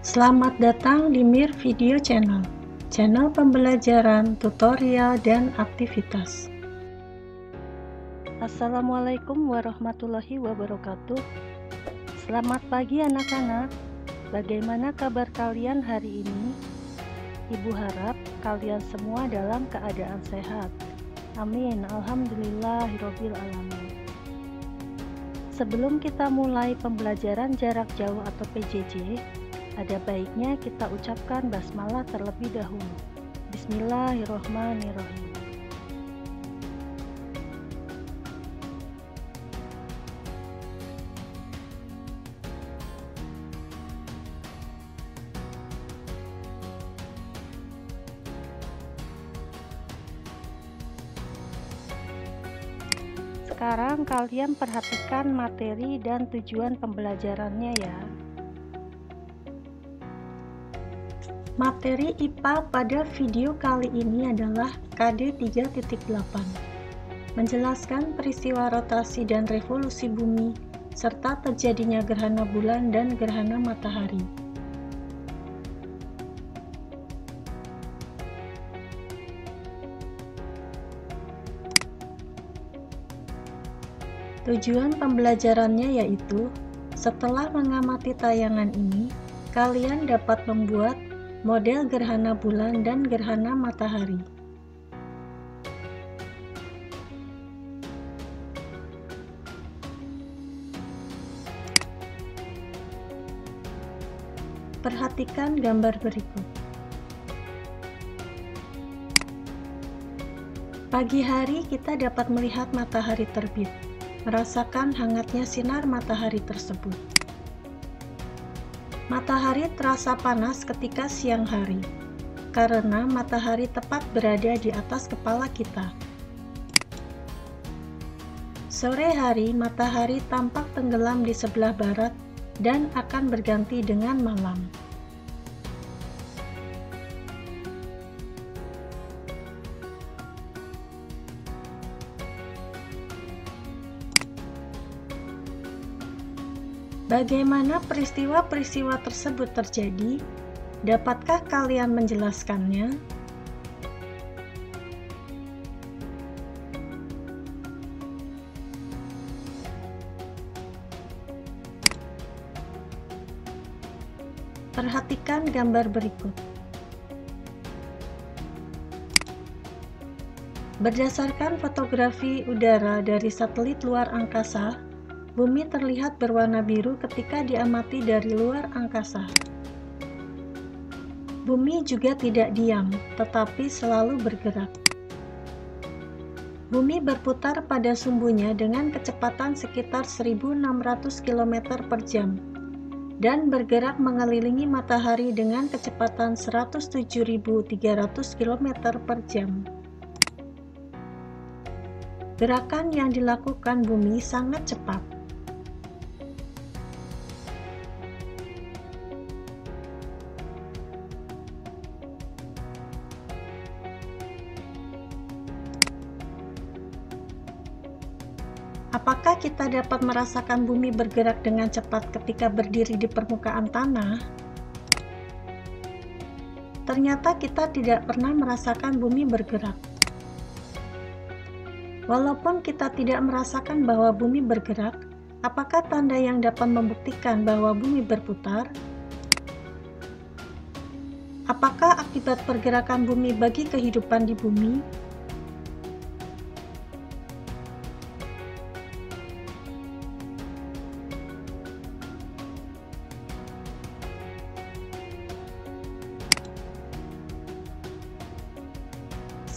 Selamat datang di Mir Video Channel, channel pembelajaran, tutorial, dan aktivitas. Assalamualaikum warahmatullahi wabarakatuh. Selamat pagi anak-anak. Bagaimana kabar kalian hari ini? Ibu harap kalian semua dalam keadaan sehat. Amin. Alhamdulillahirabbil alamin. Sebelum kita mulai pembelajaran jarak jauh atau PJJ, ada baiknya kita ucapkan basmalah terlebih dahulu. Bismillahirrohmanirrohim. Sekarang kalian perhatikan materi dan tujuan pembelajarannya ya. Materi IPA pada video kali ini adalah KD 3.8, menjelaskan peristiwa rotasi dan revolusi bumi, serta terjadinya gerhana bulan dan gerhana matahari. Tujuan pembelajarannya yaitu, setelah mengamati tayangan ini, kalian dapat membuat model gerhana bulan dan gerhana matahari. Perhatikan gambar berikut. Pagi hari kita dapat melihat matahari terbit, merasakan hangatnya sinar matahari tersebut. Matahari terasa panas ketika siang hari, karena matahari tepat berada di atas kepala kita. Sore hari, matahari tampak tenggelam di sebelah barat dan akan berganti dengan malam. Bagaimana peristiwa-peristiwa tersebut terjadi? Dapatkah kalian menjelaskannya? Perhatikan gambar berikut. Berdasarkan fotografi udara dari satelit luar angkasa, bumi terlihat berwarna biru ketika diamati dari luar angkasa. Bumi juga tidak diam, tetapi selalu bergerak. Bumi berputar pada sumbunya dengan kecepatan sekitar 1.600 km per jam dan bergerak mengelilingi matahari dengan kecepatan 107.300 km per jam. Gerakan yang dilakukan bumi sangat cepat. Apakah kita dapat merasakan bumi bergerak dengan cepat ketika berdiri di permukaan tanah? Ternyata kita tidak pernah merasakan bumi bergerak. Walaupun kita tidak merasakan bahwa bumi bergerak, apakah tanda yang dapat membuktikan bahwa bumi berputar? Apakah akibat pergerakan bumi bagi kehidupan di bumi?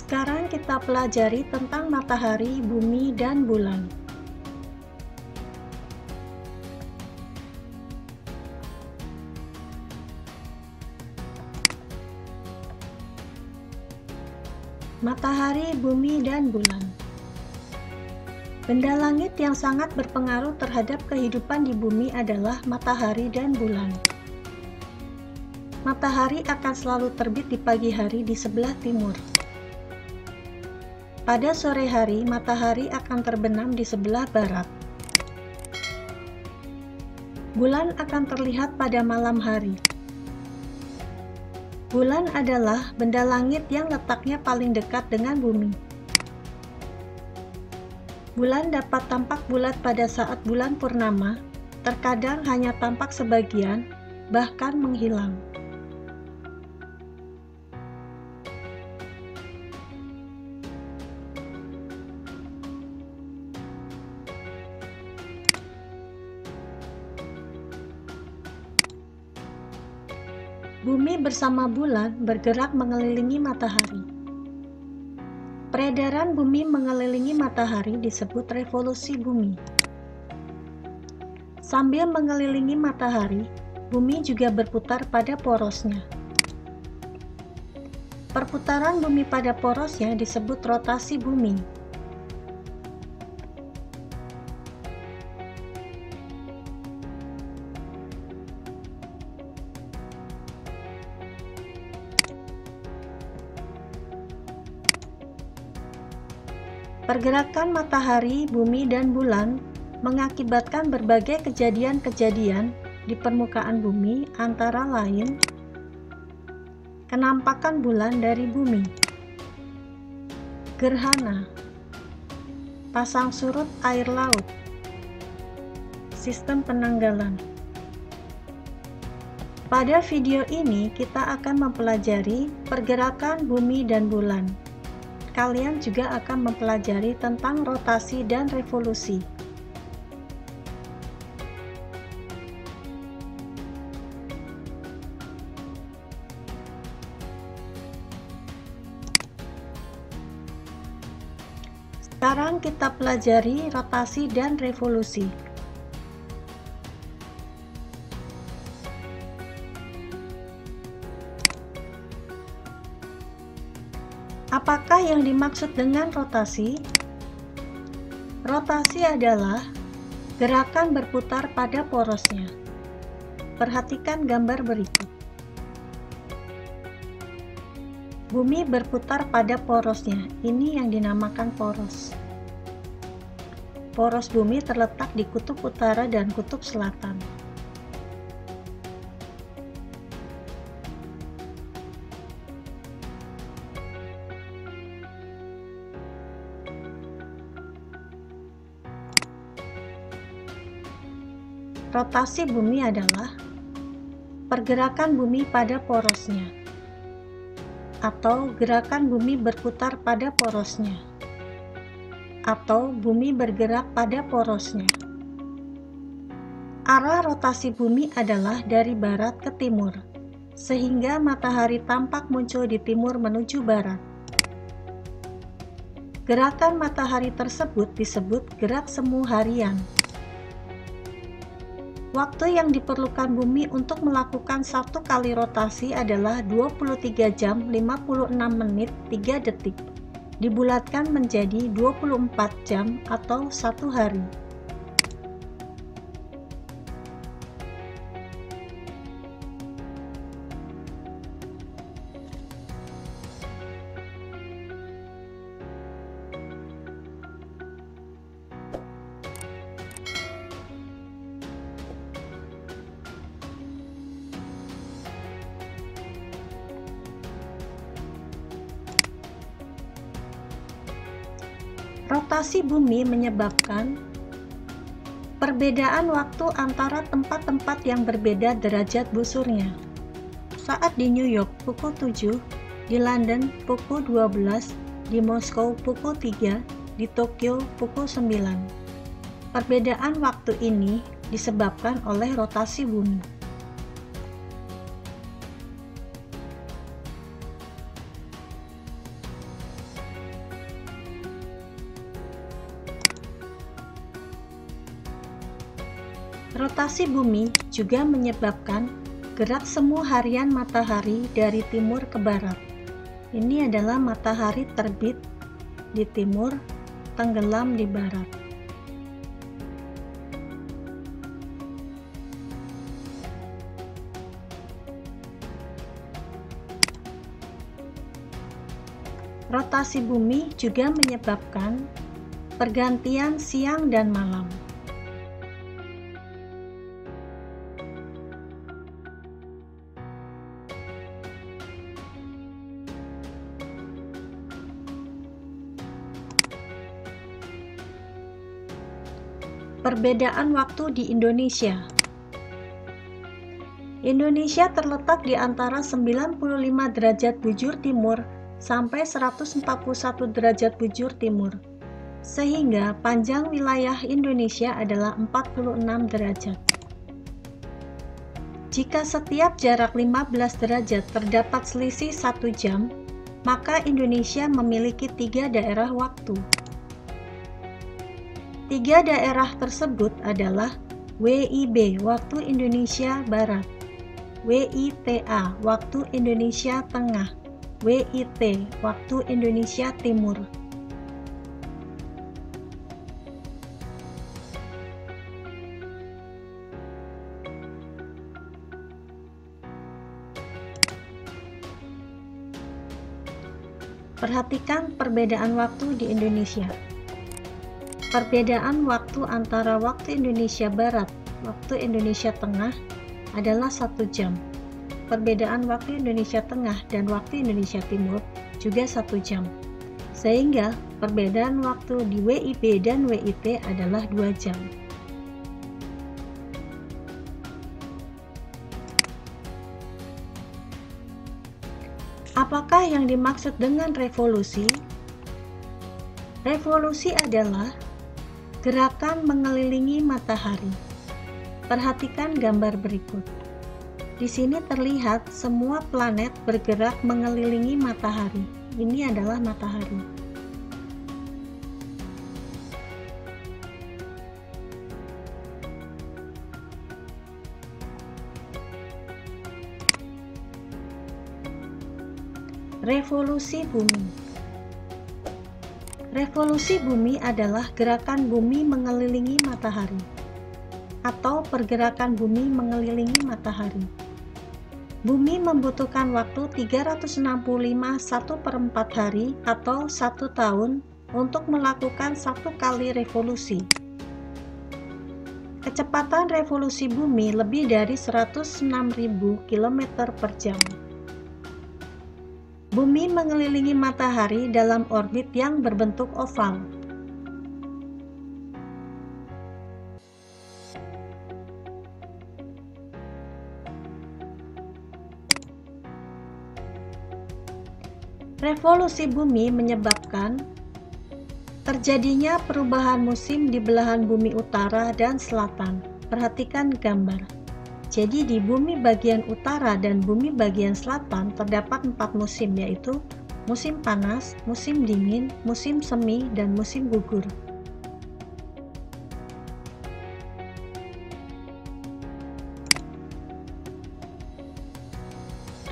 Sekarang kita pelajari tentang matahari, bumi, dan bulan. Matahari, bumi, dan bulan. Benda langit yang sangat berpengaruh terhadap kehidupan di bumi adalah matahari dan bulan. Matahari akan selalu terbit di pagi hari di sebelah timur. Pada sore hari, matahari akan terbenam di sebelah barat. Bulan akan terlihat pada malam hari. Bulan adalah benda langit yang letaknya paling dekat dengan bumi. Bulan dapat tampak bulat pada saat bulan purnama, terkadang hanya tampak sebagian, bahkan menghilang. Bumi bersama bulan bergerak mengelilingi matahari. Peredaran bumi mengelilingi matahari disebut revolusi bumi. Sambil mengelilingi matahari, bumi juga berputar pada porosnya. Perputaran bumi pada porosnya disebut rotasi bumi. Pergerakan matahari, bumi, dan bulan mengakibatkan berbagai kejadian-kejadian di permukaan bumi, antara lain kenampakan bulan dari bumi, gerhana, pasang surut air laut, sistem penanggalan. Pada video ini kita akan mempelajari pergerakan bumi dan bulan. Kalian juga akan mempelajari tentang rotasi dan revolusi. Sekarang kita pelajari rotasi dan revolusi. Apakah yang dimaksud dengan rotasi? Rotasi adalah gerakan berputar pada porosnya. Perhatikan gambar berikut. Bumi berputar pada porosnya. Ini yang dinamakan poros. Poros bumi terletak di kutub utara dan kutub selatan. Rotasi bumi adalah pergerakan bumi pada porosnya, atau gerakan bumi berputar pada porosnya, atau bumi bergerak pada porosnya. Arah rotasi bumi adalah dari barat ke timur, sehingga matahari tampak muncul di timur menuju barat. Gerakan matahari tersebut disebut gerak semu harian. Waktu yang diperlukan bumi untuk melakukan satu kali rotasi adalah 23 jam 56 menit 3 detik, dibulatkan menjadi 24 jam atau 1 hari. Rotasi bumi menyebabkan perbedaan waktu antara tempat-tempat yang berbeda derajat busurnya. Saat di New York pukul 7, di London pukul 12, di Moskow pukul 3, di Tokyo pukul 9. Perbedaan waktu ini disebabkan oleh rotasi bumi. Rotasi bumi juga menyebabkan gerak semu harian matahari dari timur ke barat. Ini adalah matahari terbit di timur, tenggelam di barat. Rotasi bumi juga menyebabkan pergantian siang dan malam. Perbedaan waktu di Indonesia. Indonesia terletak di antara 95 derajat bujur timur sampai 141 derajat bujur timur, sehingga panjang wilayah Indonesia adalah 46 derajat. Jika setiap jarak 15 derajat terdapat selisih 1 jam, maka Indonesia memiliki 3 daerah waktu. 3 daerah tersebut adalah WIB waktu Indonesia Barat, WITA waktu Indonesia Tengah, WIT waktu Indonesia Timur. Perhatikan perbedaan waktu di Indonesia. Perbedaan waktu antara waktu Indonesia Barat, waktu Indonesia Tengah adalah 1 jam. Perbedaan waktu Indonesia Tengah dan waktu Indonesia Timur juga 1 jam. Sehingga perbedaan waktu di WIB dan WIT adalah 2 jam. Apakah yang dimaksud dengan revolusi? Revolusi adalah gerakan mengelilingi matahari. Perhatikan gambar berikut. Di sini terlihat semua planet bergerak mengelilingi matahari. Ini adalah matahari. Revolusi bumi. Revolusi bumi adalah gerakan bumi mengelilingi matahari atau pergerakan bumi mengelilingi matahari. Bumi membutuhkan waktu 365 1/4 hari atau 1 tahun untuk melakukan 1 kali revolusi. Kecepatan revolusi bumi lebih dari 106.000 km per jam. Bumi mengelilingi matahari dalam orbit yang berbentuk oval. Revolusi bumi menyebabkan terjadinya perubahan musim di belahan bumi utara dan selatan. Perhatikan gambar. Jadi di bumi bagian utara dan bumi bagian selatan terdapat 4 musim, yaitu musim panas, musim dingin, musim semi, dan musim gugur.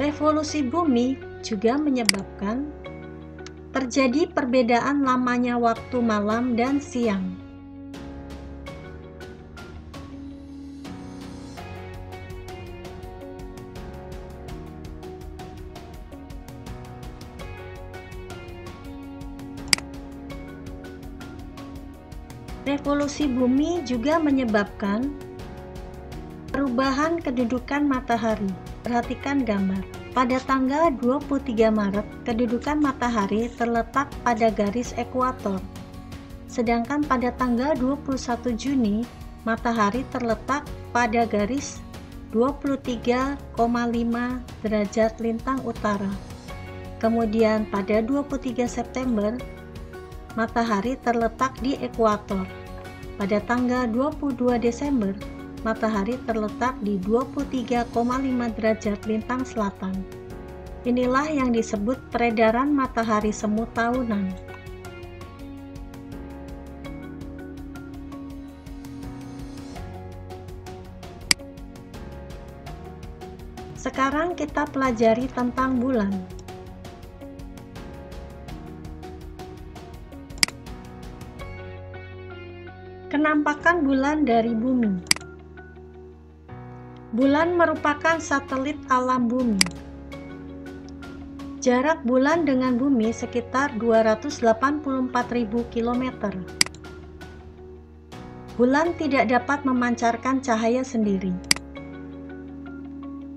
Revolusi bumi juga menyebabkan terjadi perbedaan lamanya waktu malam dan siang. Revolusi bumi juga menyebabkan perubahan kedudukan matahari. Perhatikan gambar. Pada tanggal 23 Maret, kedudukan matahari terletak pada garis ekuator. Sedangkan pada tanggal 21 Juni, matahari terletak pada garis 23,5 derajat lintang utara. Kemudian pada 23 September, matahari terletak di ekuator. Pada tanggal 22 Desember, matahari terletak di 23,5 derajat lintang selatan. Inilah yang disebut peredaran matahari semu tahunan. Sekarang kita pelajari tentang bulan. Kenampakan bulan dari bumi. Bulan merupakan satelit alam bumi. Jarak bulan dengan bumi sekitar 284.000 km. Bulan tidak dapat memancarkan cahaya sendiri.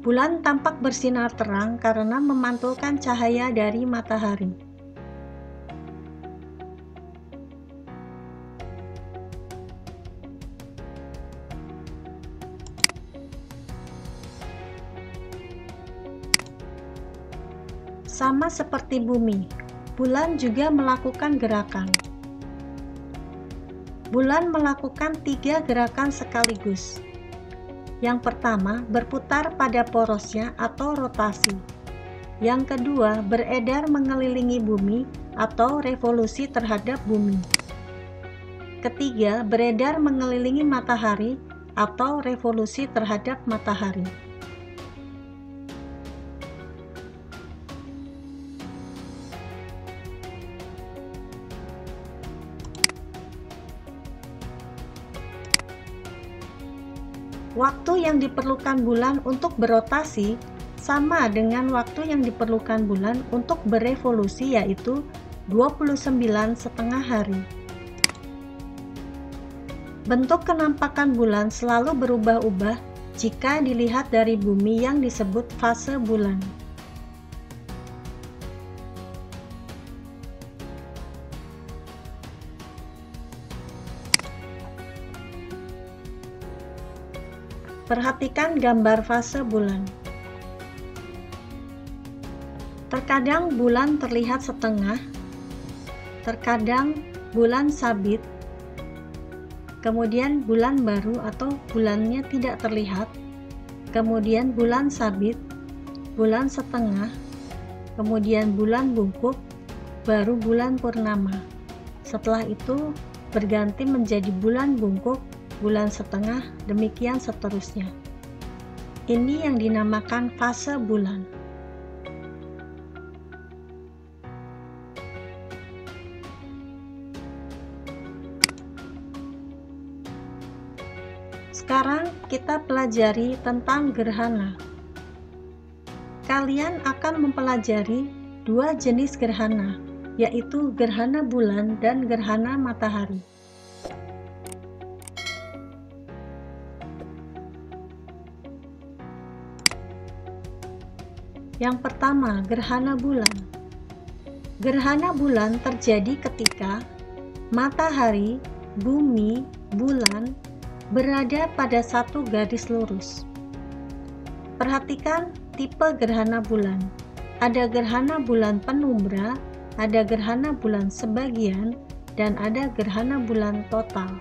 Bulan tampak bersinar terang karena memantulkan cahaya dari matahari. Sama seperti bumi, bulan juga melakukan gerakan. Bulan melakukan 3 gerakan sekaligus. Yang pertama, berputar pada porosnya atau rotasi. Yang kedua, beredar mengelilingi bumi atau revolusi terhadap bumi. Ketiga, beredar mengelilingi matahari atau revolusi terhadap matahari. Waktu yang diperlukan bulan untuk berotasi sama dengan waktu yang diperlukan bulan untuk berevolusi, yaitu 29,5 hari. Bentuk kenampakan bulan selalu berubah-ubah jika dilihat dari bumi yang disebut fase bulan. Perhatikan gambar fase bulan. Terkadang bulan terlihat setengah, terkadang bulan sabit, kemudian bulan baru atau bulannya tidak terlihat, kemudian bulan sabit, bulan setengah, kemudian bulan bungkuk, baru bulan purnama. Setelah itu berganti menjadi bulan bungkuk, bulan setengah, demikian seterusnya. Ini yang dinamakan fase bulan. Sekarang kita pelajari tentang gerhana. Kalian akan mempelajari 2 jenis gerhana, yaitu gerhana bulan dan gerhana matahari. Yang pertama, gerhana bulan. Gerhana bulan terjadi ketika matahari, bumi, bulan berada pada satu garis lurus. Perhatikan tipe gerhana bulan. Ada gerhana bulan penumbra, ada gerhana bulan sebagian, dan ada gerhana bulan total.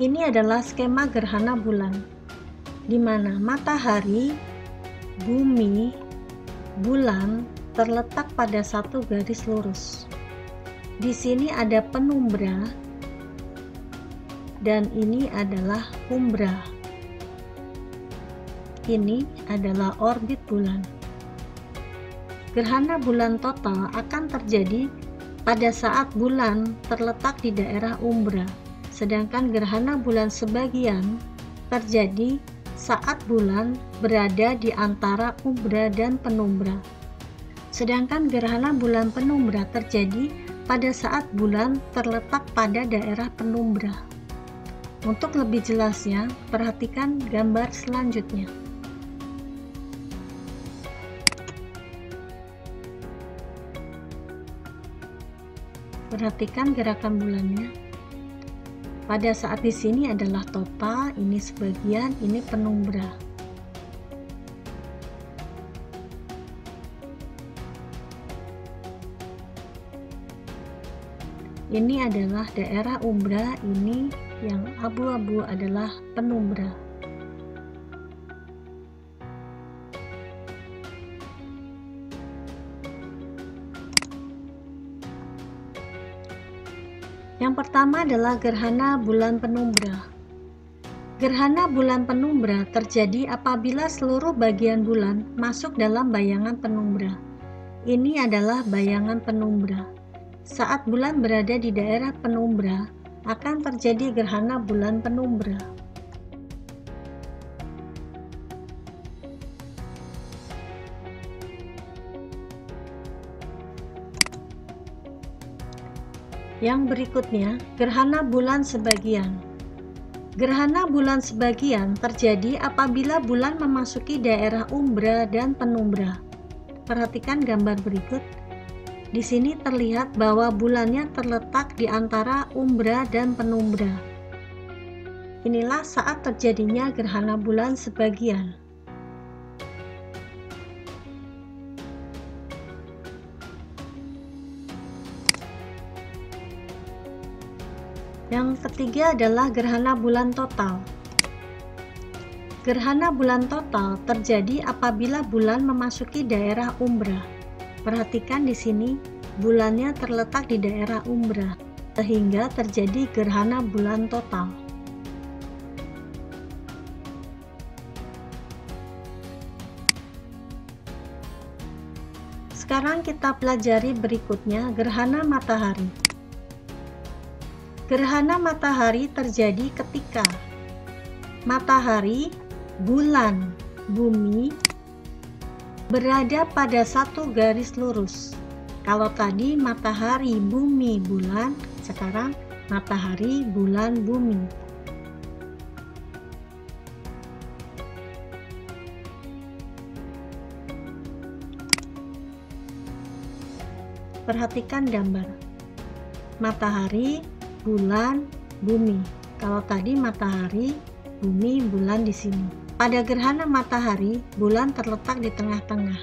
Ini adalah skema gerhana bulan, di mana matahari, bumi, bulan terletak pada satu garis lurus. Di sini ada penumbra, dan ini adalah umbra. Ini adalah orbit bulan. Gerhana bulan total akan terjadi pada saat bulan terletak di daerah umbra. Sedangkan gerhana bulan sebagian terjadi saat bulan berada di antara umbra dan penumbra. Sedangkan gerhana bulan penumbra terjadi pada saat bulan terletak pada daerah penumbra. Untuk lebih jelasnya, perhatikan gambar selanjutnya. Perhatikan gerakan bulannya. Pada saat di sini adalah total, ini sebagian, ini penumbra. Ini adalah daerah umbra, ini yang abu-abu adalah penumbra. Yang pertama adalah gerhana bulan penumbra. Gerhana bulan penumbra terjadi apabila seluruh bagian bulan masuk dalam bayangan penumbra. Ini adalah bayangan penumbra. Saat bulan berada di daerah penumbra, akan terjadi gerhana bulan penumbra. Yang berikutnya, gerhana bulan sebagian. Gerhana bulan sebagian terjadi apabila bulan memasuki daerah umbra dan penumbra. Perhatikan gambar berikut. Di sini terlihat bahwa bulannya terletak di antara umbra dan penumbra. Inilah saat terjadinya gerhana bulan sebagian. Yang ketiga adalah gerhana bulan total. Gerhana bulan total terjadi apabila bulan memasuki daerah umbra. Perhatikan di sini, bulannya terletak di daerah umbra, sehingga terjadi gerhana bulan total. Sekarang kita pelajari berikutnya gerhana matahari. Gerhana matahari terjadi ketika matahari, bulan, bumi berada pada satu garis lurus. Kalau tadi matahari, bumi, bulan, sekarang matahari, bulan, bumi. Perhatikan gambar. Matahari, bulan, bumi. Kalau tadi matahari, bumi, bulan di sini. Pada gerhana matahari, bulan terletak di tengah-tengah.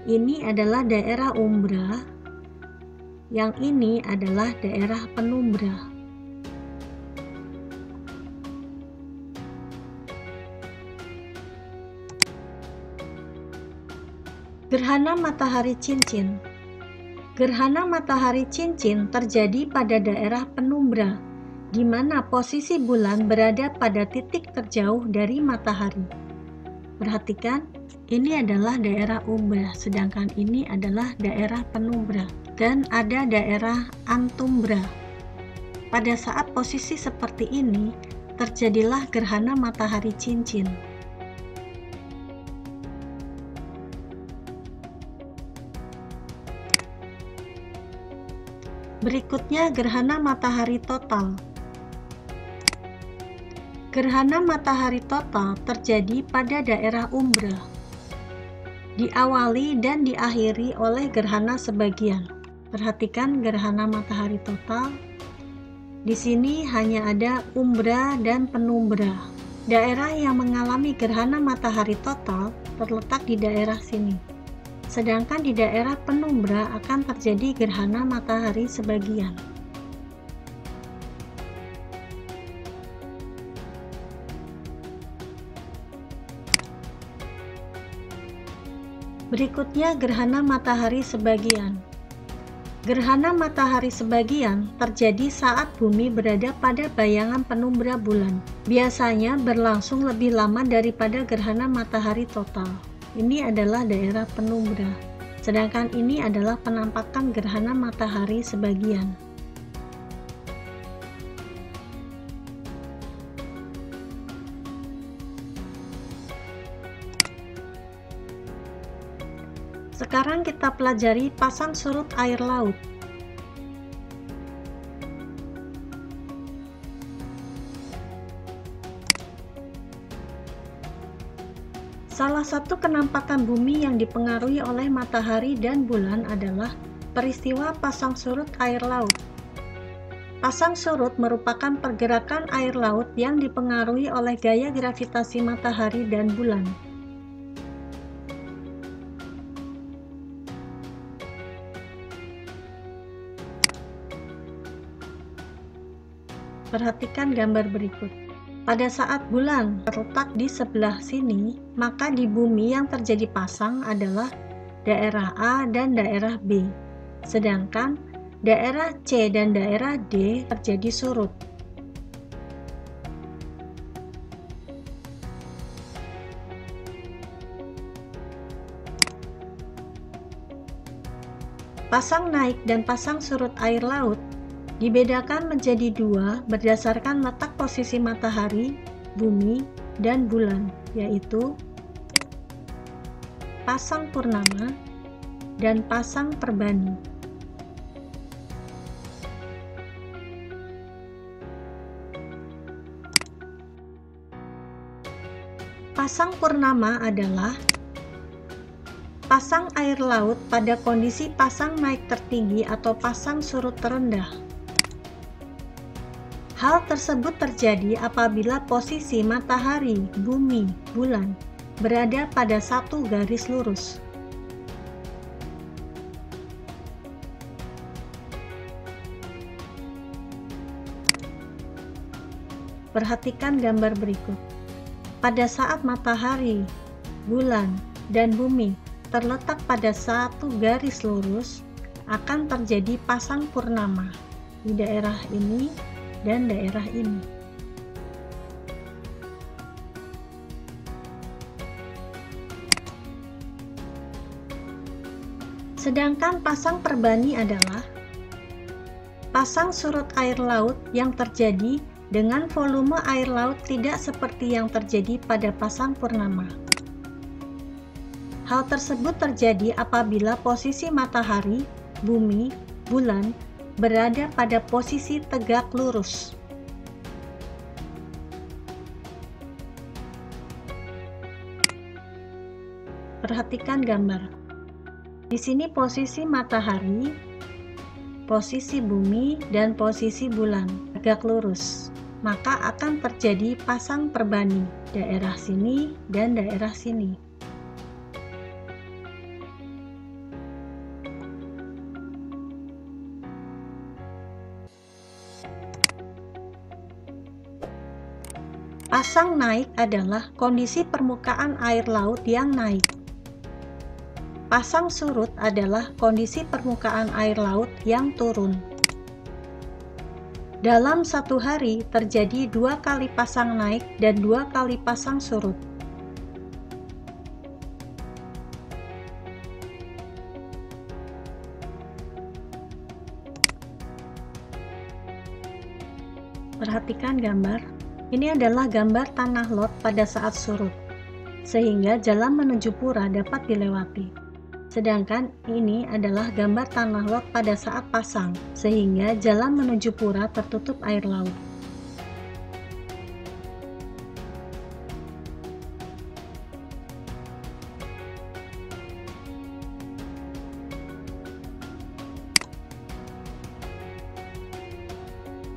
Ini adalah daerah umbra. Yang ini adalah daerah penumbra. Gerhana matahari cincin. Gerhana matahari cincin terjadi pada daerah penumbra, di mana posisi bulan berada pada titik terjauh dari matahari. Perhatikan, ini adalah daerah umbra, sedangkan ini adalah daerah penumbra, dan ada daerah antumbra. Pada saat posisi seperti ini, terjadilah gerhana matahari cincin. Berikutnya gerhana matahari total. Gerhana matahari total terjadi pada daerah umbra. Diawali dan diakhiri oleh gerhana sebagian. Perhatikan gerhana matahari total. Di sini hanya ada umbra dan penumbra. Daerah yang mengalami gerhana matahari total terletak di daerah sini. Sedangkan di daerah penumbra akan terjadi gerhana matahari sebagian. Berikutnya gerhana matahari sebagian. Gerhana matahari sebagian terjadi saat bumi berada pada bayangan penumbra bulan. Biasanya berlangsung lebih lama daripada gerhana matahari total. Ini adalah daerah penumbra, sedangkan ini adalah penampakan gerhana matahari sebagian. Sekarang kita pelajari pasang surut air laut. Salah satu kenampakan bumi yang dipengaruhi oleh matahari dan bulan adalah peristiwa pasang surut air laut. Pasang surut merupakan pergerakan air laut yang dipengaruhi oleh gaya gravitasi matahari dan bulan. Perhatikan gambar berikut. Pada saat bulan terletak di sebelah sini, maka di bumi yang terjadi pasang adalah daerah A dan daerah B. Sedangkan daerah C dan daerah D terjadi surut. Pasang naik dan pasang surut air laut dibedakan menjadi dua berdasarkan letak posisi matahari, bumi, dan bulan, yaitu pasang purnama dan pasang perbani. Pasang purnama adalah pasang air laut pada kondisi pasang naik tertinggi atau pasang surut terendah. Hal tersebut terjadi apabila posisi matahari, bumi, bulan berada pada satu garis lurus. Perhatikan gambar berikut. Pada saat matahari, bulan, dan bumi terletak pada satu garis lurus, akan terjadi pasang purnama di daerah ini dan daerah ini. Sedangkan pasang perbani adalah pasang surut air laut yang terjadi dengan volume air laut tidak seperti yang terjadi pada pasang purnama. Hal tersebut terjadi apabila posisi matahari, bumi, bulan berada pada posisi tegak lurus. Perhatikan gambar. Di sini posisi matahari, posisi bumi, dan posisi bulan tegak lurus. Maka akan terjadi pasang perbani, daerah sini dan daerah sini. Pasang naik adalah kondisi permukaan air laut yang naik. Pasang surut adalah kondisi permukaan air laut yang turun. Dalam satu hari terjadi 2 kali pasang naik dan 2 kali pasang surut. Perhatikan gambar. Ini adalah gambar tanah lot pada saat surut, sehingga jalan menuju pura dapat dilewati. Sedangkan ini adalah gambar tanah lot pada saat pasang, sehingga jalan menuju pura tertutup air laut.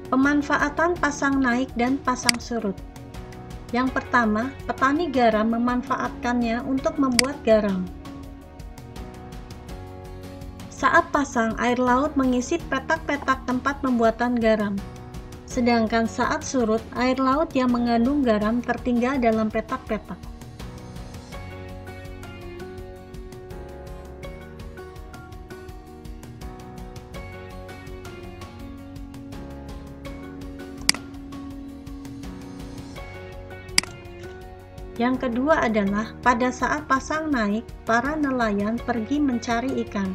Pemanfaatan pasang naik dan pasang surut. Yang pertama, petani garam memanfaatkannya untuk membuat garam. Saat pasang, air laut mengisi petak-petak tempat pembuatan garam. Sedangkan saat surut, air laut yang mengandung garam tertinggal dalam petak-petak. Yang kedua adalah pada saat pasang naik, para nelayan pergi mencari ikan.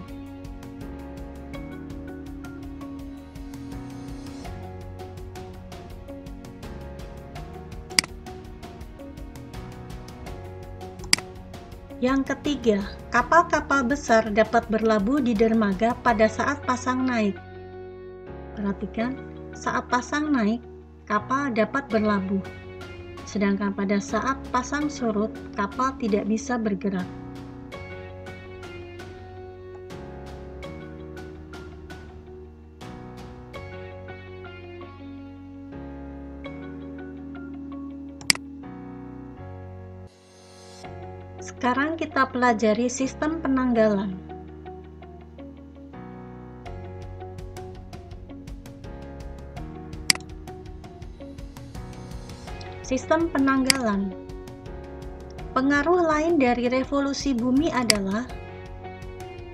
Yang ketiga, kapal-kapal besar dapat berlabuh di dermaga pada saat pasang naik. Perhatikan, saat pasang naik, kapal dapat berlabuh. Sedangkan pada saat pasang surut, kapal tidak bisa bergerak. Sekarang kita pelajari sistem penanggalan. Sistem penanggalan. Pengaruh lain dari revolusi bumi adalah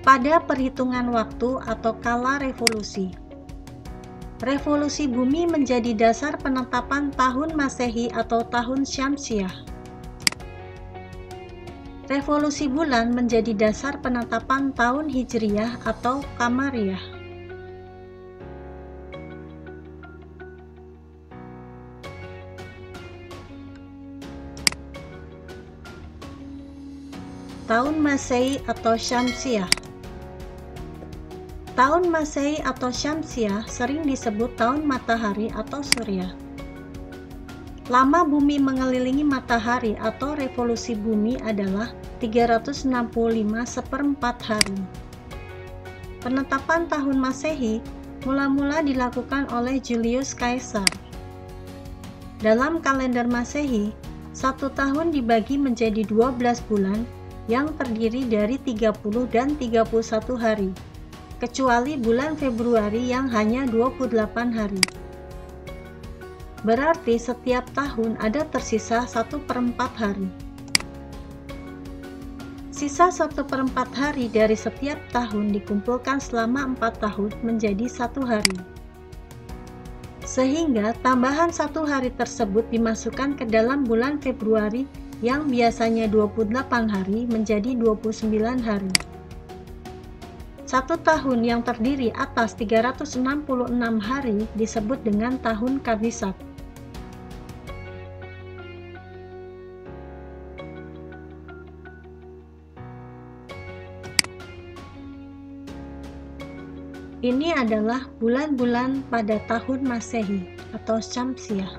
pada perhitungan waktu atau kala revolusi. Revolusi bumi menjadi dasar penetapan tahun Masehi atau tahun Syamsiah. Revolusi bulan menjadi dasar penetapan tahun Hijriyah atau Qamariyah. Tahun Masehi atau Syamsiah. Tahun Masehi atau Syamsiah sering disebut tahun matahari atau surya. Lama bumi mengelilingi matahari atau revolusi bumi adalah 365 hari. Penetapan tahun Masehi mula-mula dilakukan oleh Julius Caesar. Dalam kalender Masehi, satu tahun dibagi menjadi 12 bulan yang terdiri dari 30 dan 31 hari, kecuali bulan Februari yang hanya 28 hari. Berarti setiap tahun ada tersisa 1/4 hari. Sisa 1/4 hari dari setiap tahun dikumpulkan selama 4 tahun menjadi 1 hari. Sehingga tambahan 1 hari tersebut dimasukkan ke dalam bulan Februari yang biasanya 28 hari menjadi 29 hari. Satu tahun yang terdiri atas 366 hari disebut dengan tahun Kabisat. Ini adalah bulan-bulan pada tahun Masehi atau Syamsiah.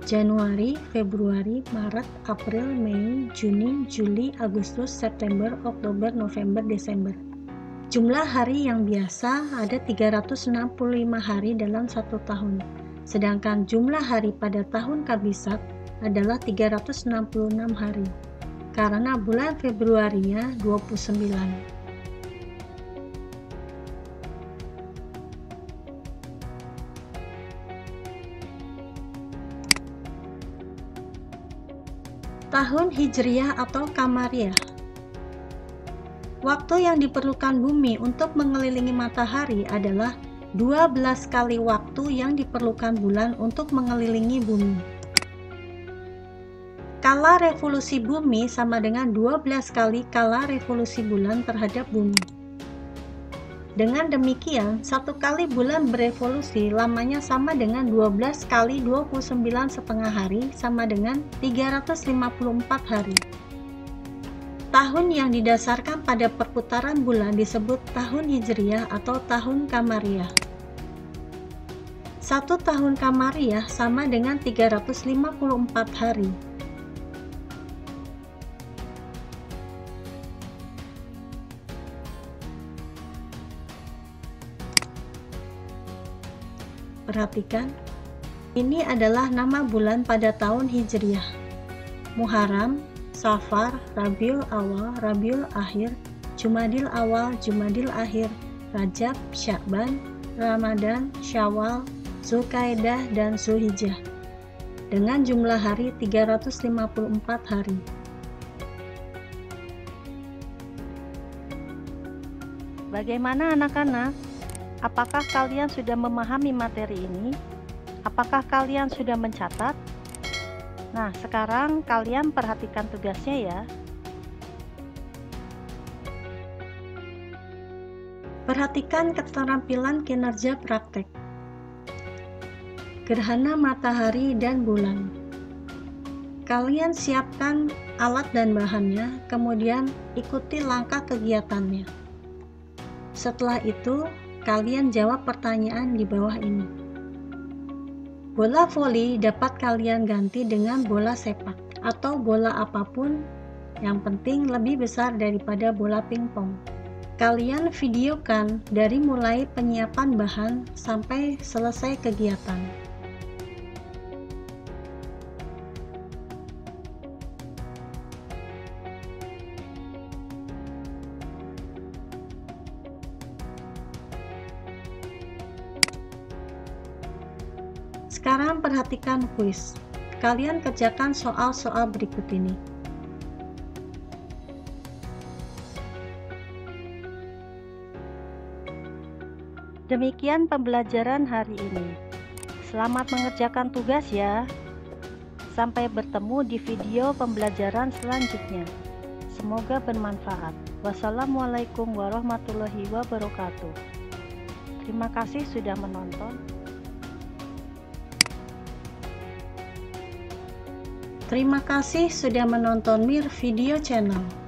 Januari, Februari, Maret, April, Mei, Juni, Juli, Agustus, September, Oktober, November, Desember. Jumlah hari yang biasa ada 365 hari dalam satu tahun, sedangkan jumlah hari pada tahun Kabisat adalah 366 hari, karena bulan Februarinya 29. Tahun Hijriyah atau Qamariyah. Waktu yang diperlukan bumi untuk mengelilingi matahari adalah 12 kali waktu yang diperlukan bulan untuk mengelilingi bumi. Kala revolusi bumi sama dengan 12 kali kala revolusi bulan terhadap bumi. Dengan demikian, 1 kali bulan berevolusi lamanya sama dengan 12 kali 29,5 hari sama dengan 354 hari. Tahun yang didasarkan pada perputaran bulan disebut tahun Hijriyah atau tahun Qamariyah. 1 tahun Qamariyah sama dengan 354 hari. Perhatikan, ini adalah nama bulan pada tahun Hijriyah: Muharram, Safar, Rabiul Awal, Rabiul Akhir, Jumadil Awal, Jumadil Akhir, Rajab, Sya'ban, Ramadan, Syawal, Zulkaidah, dan Zulhijjah, dengan jumlah hari 354 hari. Bagaimana anak-anak? Apakah kalian sudah memahami materi ini? Apakah kalian sudah mencatat? Nah, sekarang kalian perhatikan tugasnya ya. Perhatikan keterampilan kinerja praktek. Gerhana matahari dan bulan. Kalian siapkan alat dan bahannya, kemudian ikuti langkah kegiatannya. Setelah itu, kalian jawab pertanyaan di bawah ini. Bola voli dapat kalian ganti dengan bola sepak atau bola apapun, yang penting lebih besar daripada bola pingpong. Kalian videokan dari mulai penyiapan bahan sampai selesai kegiatan. Sekarang perhatikan kuis. Kalian kerjakan soal-soal berikut ini. Demikian pembelajaran hari ini. Selamat mengerjakan tugas ya. Sampai bertemu di video pembelajaran selanjutnya. Semoga bermanfaat. Wassalamualaikum warahmatullahi wabarakatuh. Terima kasih sudah menonton. Terima kasih sudah menonton Mir Video Channel.